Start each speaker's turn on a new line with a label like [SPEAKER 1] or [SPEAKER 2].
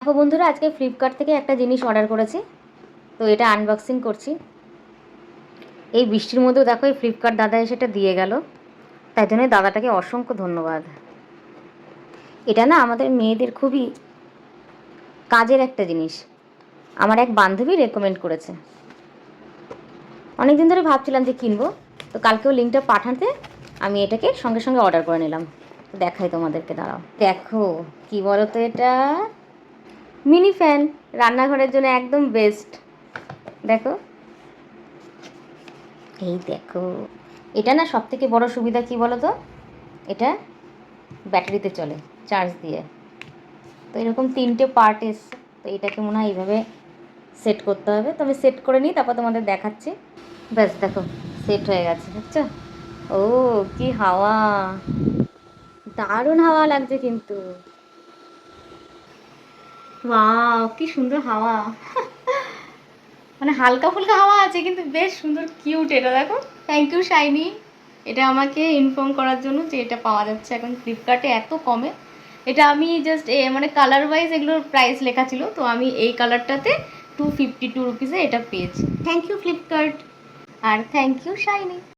[SPEAKER 1] দেখো বন্ধুরা, আজকে ফ্লিপকার্ট থেকে একটা জিনিস অর্ডার করেছি, তো এটা আনবক্সিং করছি। এই বৃষ্টির মধ্যেও দেখো এই ফ্লিপকার্ট দাদা এসে এটা দিয়ে গেল, তাই জন্য দাদাটাকে অসংখ্য ধন্যবাদ। এটা না আমাদের মেয়েদের খুবই কাজের একটা জিনিস। আমার এক বান্ধবী রেকমেন্ড করেছে, অনেক দিন ধরে ভাবছিলাম যে কিনবো, তো কালকেও লিঙ্কটা পাঠাতে আমি এটাকে সঙ্গে সঙ্গে অর্ডার করে নিলাম। দেখাই তোমাদেরকে, দাঁড়াও। দেখো কি বলো তো, এটা মিনি ফ্যান, রান্নাঘরের জন্য একদম বেস্ট। দেখো, এই দেখো, এটা না সব থেকে বড় সুবিধা কি বলো তো, এটা ব্যাটারিতে চলে, চার্জ দিয়ে। তো এরকম 3টে পার্ট এসছে, তো এটাকে মনে হয় এইভাবে সেট করতে হবে। তো আমি সেট করে নিই, তারপর তোমাদের দেখাচ্ছি। ব্যাস দেখো, সেট হয়ে গেছে, বুঝছো? ও কি হাওয়া, দারুণ হাওয়া লাগছে কিন্তু। ওয়াও কি সুন্দর হাওয়া, মানে হালকা ফুলকা হাওয়া আছে কিন্তু বেশ সুন্দর, কিউট। এটা দেখো, থ্যাংক ইউ শাইনি, এটা আমাকে ইনফর্ম করার জন্য যে এটা পাওয়া যাচ্ছে এখন ফ্লিপকার্টে এত কমে। এটা আমি জাস্ট মানে কালার ওয়াইজ এগুলোর প্রাইস লেখা ছিল, তো আমি এই কালারটাতে 252 রুপিসে এটা পেয়েছি। থ্যাংক ইউ ফ্লিপকার্ট, আর থ্যাংক ইউ শাইনি।